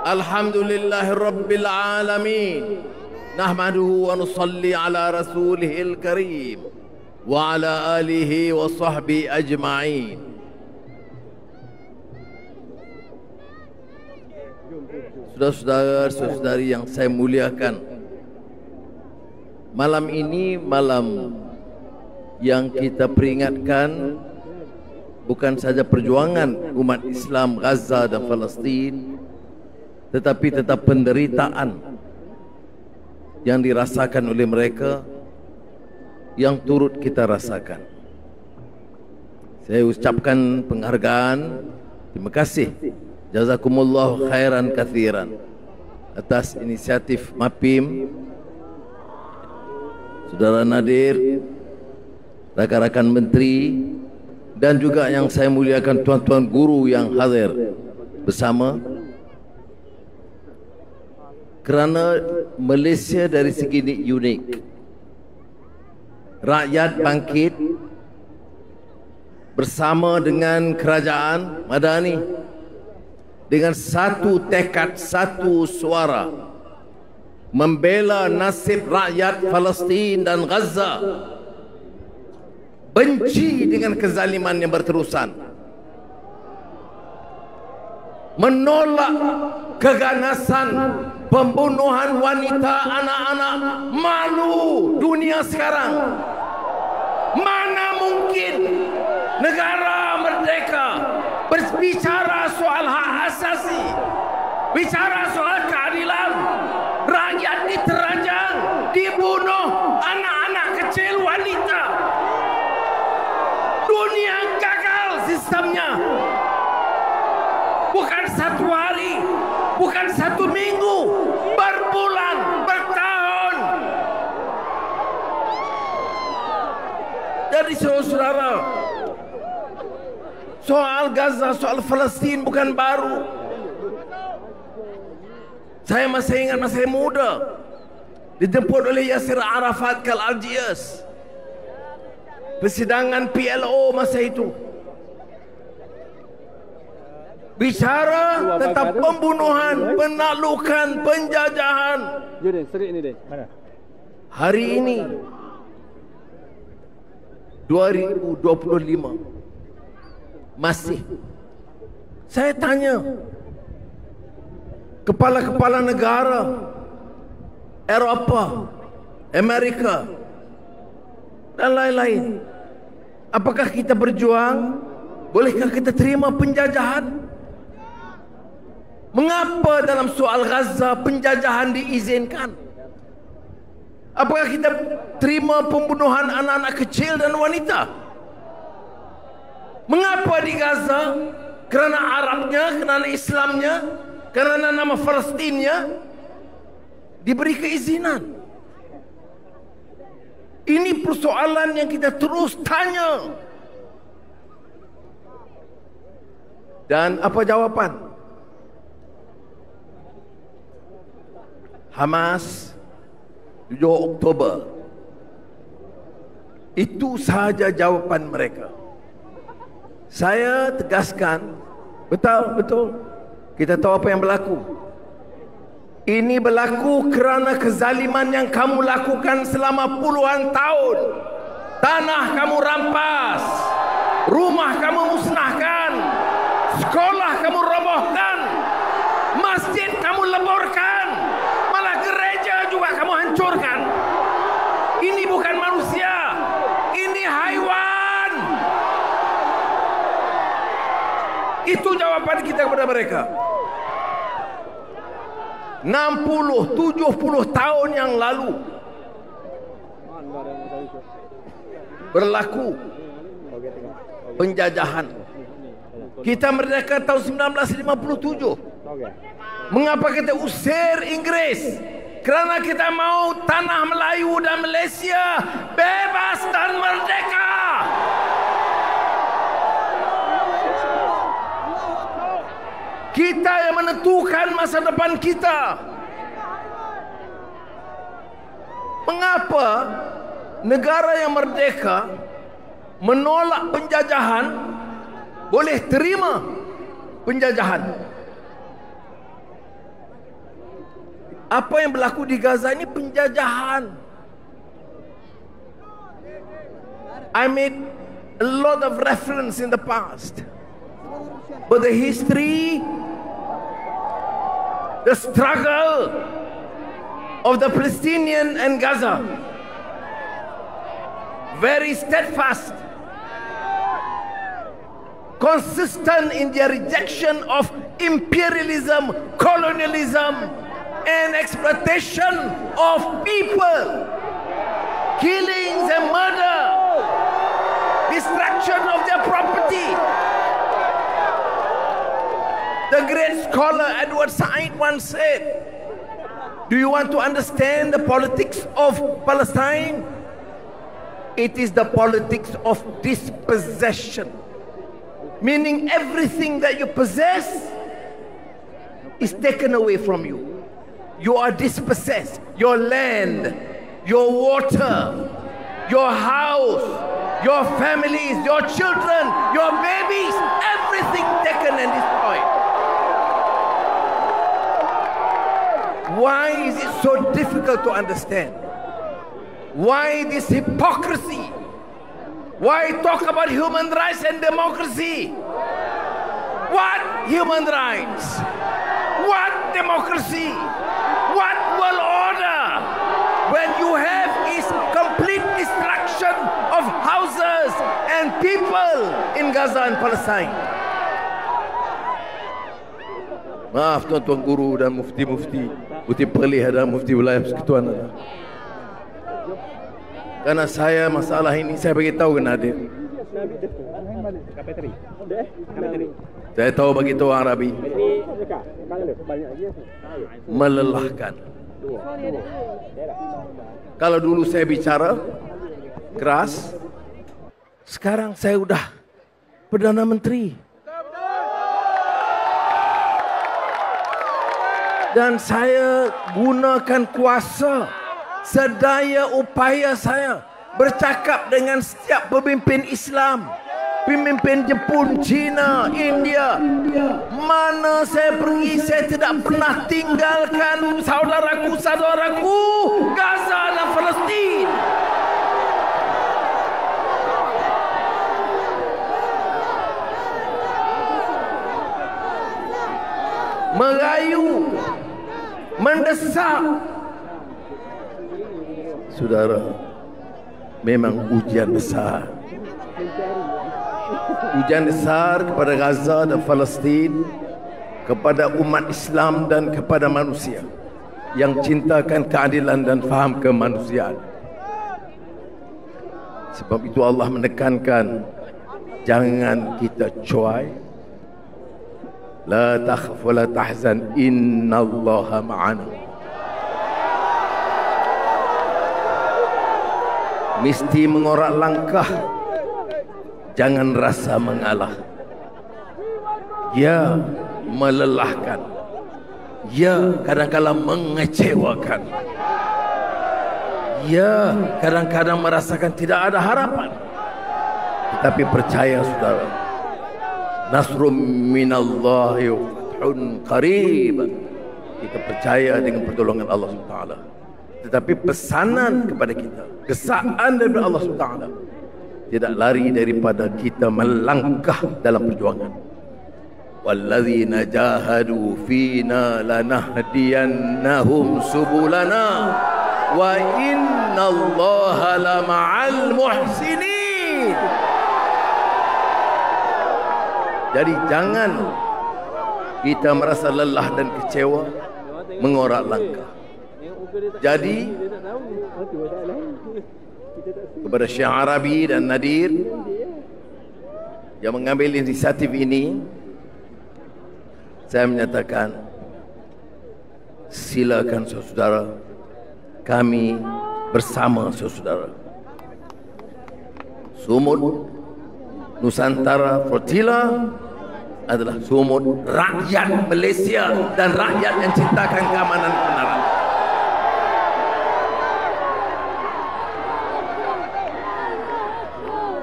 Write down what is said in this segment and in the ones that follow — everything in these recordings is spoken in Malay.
Alhamdulillahi Rabbil Alamin. Nahmaduhu wa nusalli ala rasulihil karim wa ala alihi wa sahbihi ajma'in. Saudara-saudara, saudari yang saya muliakan, malam ini malam yang kita peringatkan bukan saja perjuangan umat Islam Gaza dan Palestin, tetapi tetap penderitaan yang dirasakan oleh mereka yang turut kita rasakan. Saya ucapkan penghargaan, terima kasih, jazakumullahu khairan kathiran atas inisiatif MAPIM, Saudara Nadir, rakan-rakan menteri, dan juga yang saya muliakan tuan-tuan guru yang hadir bersama. Kerana Malaysia dari segi unik, rakyat bangkit bersama dengan kerajaan Madani dengan satu tekad, satu suara membela nasib rakyat Palestin dan Gaza, benci dengan kezaliman yang berterusan, menolak keganasan pembunuhan wanita, anak-anak. Malu dunia sekarang. Mana mungkin negara merdeka berbicara soal hak asasi, bicara soal keadilan, rakyat diterajang, dibunuh, anak-anak kecil, wanita. Dunia gagal sistemnya. Bukan satu hari, bukan satu minggu, berbulan, bertahun. Jadi saudara, soal Gaza, soal Palestin bukan baru. Saya masih ingat masa muda dijemput oleh Yasir Arafat ke Algiers, persidangan PLO masa itu, bicara tentang pembunuhan, penaklukan, penjajahan. Hari ini 2025 masih saya tanya kepala-kepala negara Eropah, Amerika dan lain-lain, apakah kita berjuang? Bolehkah kita terima penjajahan? Mengapa dalam soal Gaza penjajahan diizinkan? Apakah kita terima pembunuhan anak-anak kecil dan wanita? Mengapa di Gaza? Kerana Arabnya, kerana Islamnya, kerana nama Palestinnya diberi keizinan. Ini persoalan yang kita terus tanya. Dan apa jawapan? Hamas 7 Oktober. Itu sahaja jawapan mereka. Saya tegaskan, betul. Kita tahu apa yang berlaku. Ini berlaku kerana kezaliman yang kamu lakukan selama puluhan tahun. Tanah kamu rampas, rumah kamu musnahkan, sekolah kamu robohkan, masjid kamu leburkan, malah gereja juga kamu hancurkan. Ini bukan manusia, ini haiwan. Itu jawapan kita kepada mereka. 60, 70 tahun yang lalu berlaku penjajahan. Kita merdeka tahun 1957. Mengapa kita usir Inggris? Kerana kita mau tanah Melayu dan Malaysia bebas dan merdeka. Kita yang menentukan masa depan kita. Mengapa negara yang merdeka menolak penjajahan boleh terima penjajahan? Apa yang berlaku di Gaza ini penjajahan. I made a lot of reference in the past, but the history, the struggle of the Palestinian and Gaza, very steadfast, consistent in their rejection of imperialism, colonialism, and exploitation of people, killings and murder, destruction of their property. The great scholar Edward Said once said, do you want to understand the politics of Palestine? It is the politics of dispossession, meaning everything that you possess is taken away from you. You are dispossessed. Your land, your water, your house, your families, your children, your babies, everything taken and destroyed. Why is it so difficult to understand? Why this hypocrisy? Why talk about human rights and democracy? What human rights? What democracy? What world order? When you have is complete destruction of houses and people in Gaza and Palestine. Maaf tuan-tuan guru dan mufti-mufti, mufti Perlis dan mufti wilayah persekutuan. Karena saya masalah ini saya bagi tahu ke Nadir. Saya tahu bagi tahu orang Arabi. Melelahkan. Kalau dulu saya bicara keras, sekarang saya udah Perdana Menteri. Dan saya gunakan kuasa sedaya upaya saya bercakap dengan setiap pemimpin Islam, pemimpin Jepun, China, India. Mana saya pergi, saya tidak pernah tinggalkan saudaraku Gaza dan Palestin. Merayu, mendesak. Saudara, memang ujian besar. Ujian besar kepada Gaza dan Palestin, kepada umat Islam dan kepada manusia yang cintakan keadilan dan faham kemanusiaan. Sebab itu Allah menekankan, jangan kita cuai. La takhaf wa la tahzan, innallaha ma'ana. Mesti mengorak langkah, jangan rasa mengalah. Ya, melelahkan. Ya, kadang-kadang mengecewakan. Ya, kadang-kadang merasakan tidak ada harapan. Tetapi percaya saudara, nasrum minallahi wa fathun qarib. Kita percaya dengan pertolongan Allah SWT. Tetapi pesanan kepada kita, kesaan daripada Allah SWT, tidak lari daripada kita melangkah dalam perjuangan. Walladzina jahadu fina lanahdiyannahum subulana wa innallaha lama'al muhsinin. Jadi jangan kita merasa lelah dan kecewa, mengorak langkah. Jadi kepada Syekh Arabi dan Nadir yang mengambil inisiatif ini, saya menyatakan, silakan saudara, kami bersama saudara. Sumut Nusantara Flotilla adalah sumut rakyat Malaysia dan rakyat yang cintakan keamanan dan kebenaran.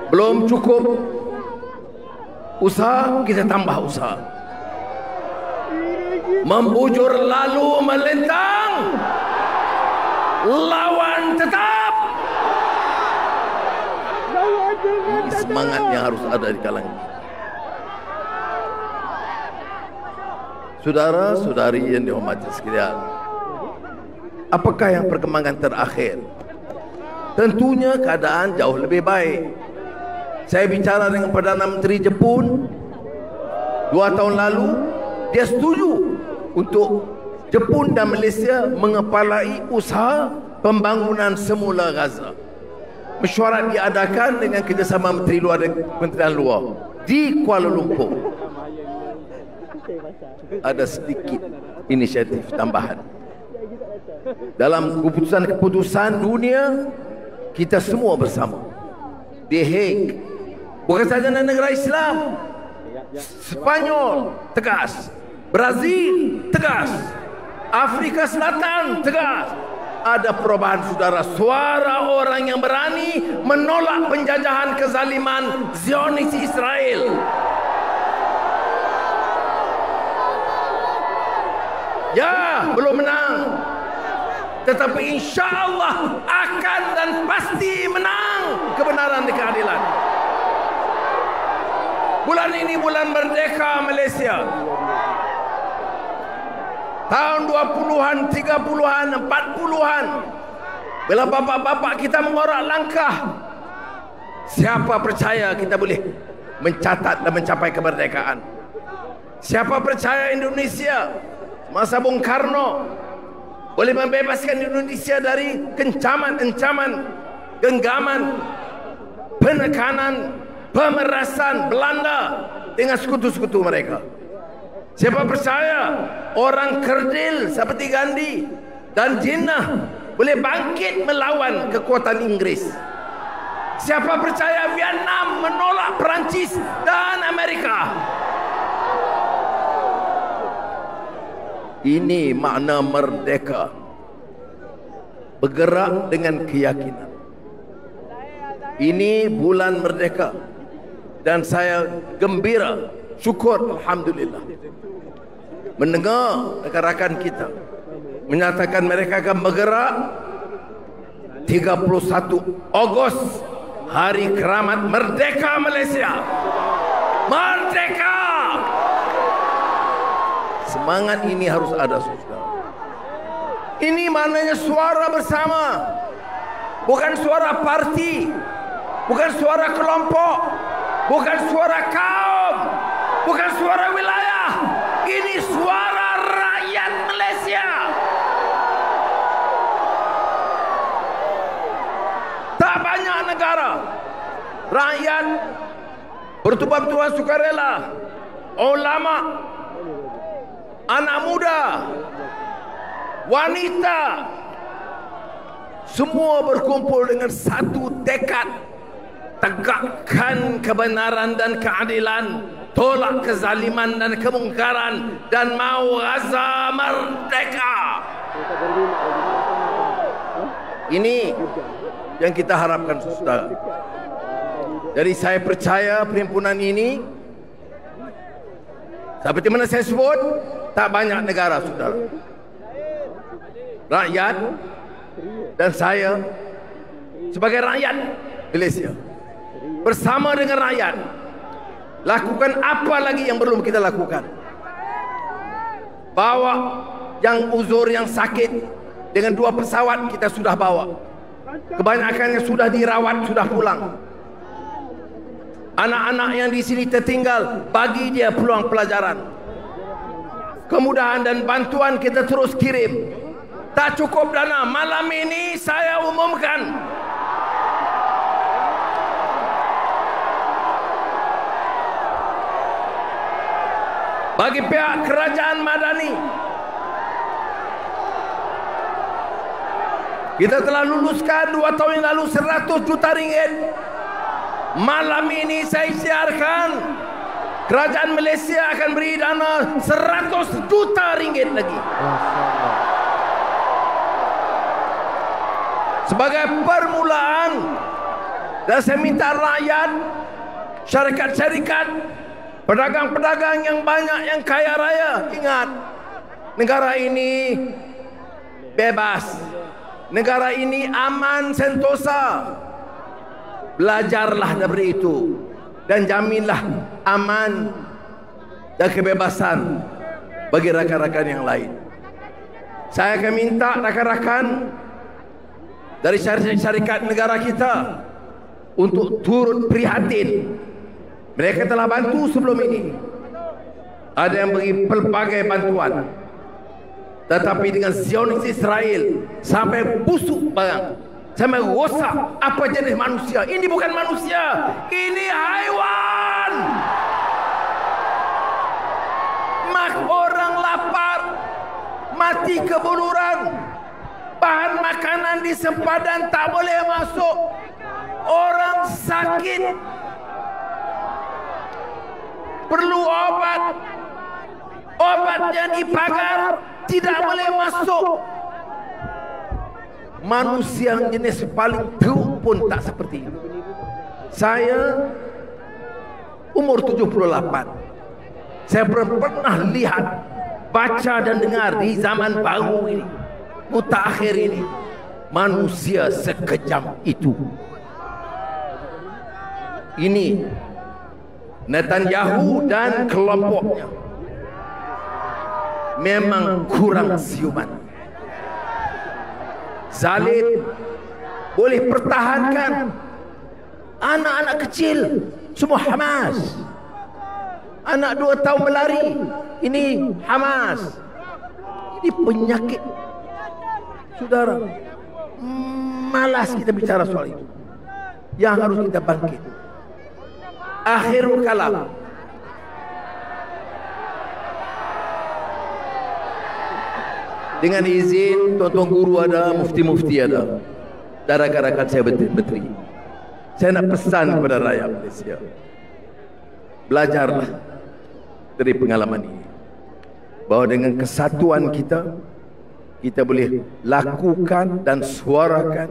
Belum cukup usaha, kita tambah usaha. Membujur lalu melintang, lawan tetap. Ini semangat yang harus ada di kalangan kita. Saudara-saudari yang dihormati sekalian, apakah yang perkembangan terakhir? Tentunya keadaan jauh lebih baik. Saya bicara dengan Perdana Menteri Jepun 2 tahun lalu, dia setuju untuk Jepun dan Malaysia mengepalai usaha pembangunan semula Gaza. Mesyuarat diadakan dengan kerjasama Menteri Luar dan Kementerian Luar di Kuala Lumpur. Ada sedikit inisiatif tambahan dalam keputusan dunia. Kita semua bersama di Hague, bukan saja negara Islam, Spanyol tegas, Brazil tegas, Afrika Selatan tegas. Ada perubahan, saudara. Suara orang yang berani menolak penjajahan kezaliman Zionis Israel. Ya, belum menang, tetapi insya Allah akan dan pasti menang kebenaran dan keadilan. Bulan ini bulan merdeka Malaysia. Tahun 20-an, 30-an, 40-an, bila bapak-bapak kita mengorak langkah, siapa percaya kita boleh mencatat dan mencapai kemerdekaan? Siapa percaya Indonesia masa Bung Karno boleh membebaskan Indonesia dari kencaman-ancaman, genggaman, penekanan, pemerasan Belanda dengan sekutu-sekutu mereka? Siapa percaya orang kerdil seperti Gandhi dan Jinnah boleh bangkit melawan kekuatan Inggris? Siapa percaya Vietnam menolak Perancis dan Amerika? Ini makna merdeka. Bergerak dengan keyakinan. Ini bulan merdeka. Dan saya gembira, syukur, alhamdulillah, mendengar rakan-rakan kita menyatakan mereka akan bergerak 31 Ogos, hari keramat merdeka Malaysia. Merdeka! Semangat ini harus ada, saudara. Ini maknanya suara bersama, bukan suara parti, bukan suara kelompok, bukan suara kaum, bukan suara wilayah. Ini suara rakyat Malaysia. Tak banyak negara rakyat bertubuh-tubuh sukarela, ulama, anak muda, wanita, semua berkumpul dengan satu tekad: tegakkan kebenaran dan keadilan, tolak kezaliman dan kemungkaran, dan mau Gaza merdeka. Ini yang kita harapkan, saudara. Jadi saya percaya perhimpunan ini, seperti mana saya sebut, tak banyak negara, saudara. Rakyat dan saya sebagai rakyat Malaysia bersama dengan rakyat lakukan apa lagi yang belum kita lakukan. Bawa yang uzur, yang sakit dengan 2 pesawat kita sudah bawa. Kebanyakannya sudah dirawat, sudah pulang. Anak-anak yang di sini tertinggal, bagi dia peluang pelajaran. Kemudahan dan bantuan kita terus kirim. Tak cukup dana, malam ini saya umumkan bagi pihak kerajaan Madani, kita telah luluskan 2 tahun yang lalu 100 juta ringgit. Malam ini saya siarkan kerajaan Malaysia akan beri dana 100 juta ringgit lagi. Sebagai permulaan, dan saya minta rakyat, syarikat-syarikat, pedagang-pedagang yang banyak, yang kaya raya, ingat, negara ini bebas, negara ini aman sentosa. Belajarlah dari itu dan jaminlah aman dan kebebasan bagi rakan-rakan yang lain. Saya akan minta rakan-rakan dari syarikat negara kita untuk turut prihatin. Mereka telah bantu sebelum ini. Ada yang bagi pelbagai bantuan. Tetapi dengan Zionis Israel sampai busuk barang, sampai rosak apa jenis manusia. Ini bukan manusia, ini haiwan. Mak orang lapar, mati kebuluran, bahan makanan di sempadan tak boleh masuk, orang sakit perlu obat, obatnya dipagar, tidak boleh masuk. Manusia yang jenis paling teruk pun tak seperti itu. Saya umur 78. Saya pernah lihat, baca dan dengar di zaman baru ini, mutakhir ini, manusia sekejam itu. Ini Netanyahu dan kelompoknya memang kurang siuman. Zalim boleh pertahankan anak-anak kecil semua Hamas. Anak 2 tahun berlari, ini Hamas. Ini penyakit, saudara. Malas kita bicara soal itu. Yang harus kita bangkit. Akhirul kalam. Dengan izin tuan-tuan guru ada, mufti-mufti ada, dan rakan-rakan saya menteri. Saya nak pesan kepada rakyat Malaysia, belajarlah dari pengalaman ini, bahawa dengan kesatuan kita, kita boleh lakukan dan suarakan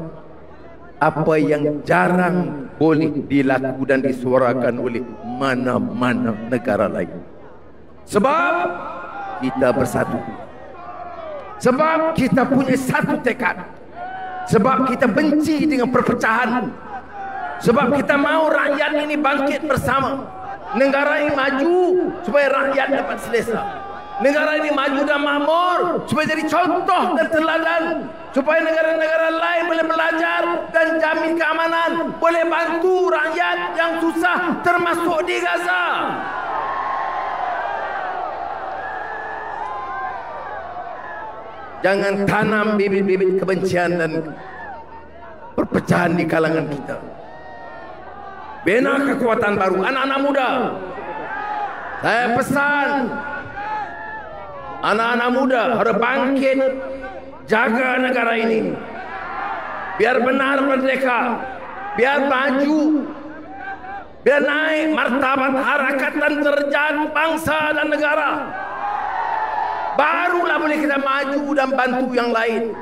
apa yang jarang boleh dilakukan dan disuarakan oleh mana-mana negara lain. Sebab kita bersatu, sebab kita punya satu tekad, sebab kita benci dengan perpecahan, sebab kita mau rakyat ini bangkit bersama. Negara ini maju supaya rakyat dapat selesa. Negara ini maju dan makmur supaya jadi contoh dan teladan, supaya negara-negara lain boleh belajar dan jamin keamanan, boleh bantu rakyat yang susah, termasuk di Gaza. Jangan tanam bibit-bibit kebencian dan perpecahan di kalangan kita. Bina kekuatan baru, anak-anak muda. Saya pesan, anak-anak muda harus bangkit, jaga negara ini, biar benar merdeka, biar maju, biar naik martabat harakat dan derajat bangsa dan negara. Barulah boleh kita maju dan bantu yang lain.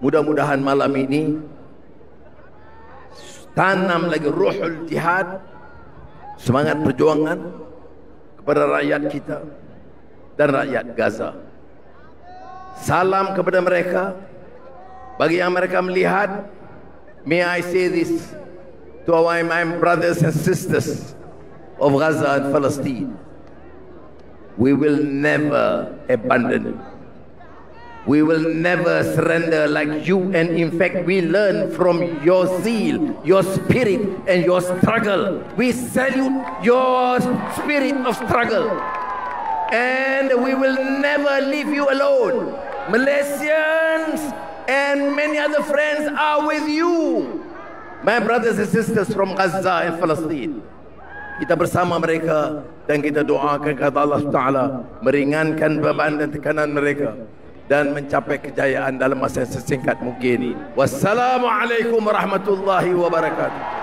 Mudah-mudahan malam ini tanam lagi ruhul jihad, semangat perjuangan kepada rakyat kita dan rakyat Gaza. Salam kepada mereka. Bagi yang mereka melihat, may I say this to our my brothers and sisters of Gaza and Palestine. We will never abandon. We will never surrender like you, and in fact we learn from your zeal, your spirit and your struggle. We salute your spirit of struggle, and we will never leave you alone. Malaysians and many other friends are with you, my brothers and sisters from Gaza and Palestine. Kita bersama mereka dan kita doakan kepada Allah Taala meringankan beban dan tekanan mereka dan mencapai kejayaan dalam masa yang sesingkat mungkin. Wassalamualaikum warahmatullahi wabarakatuh.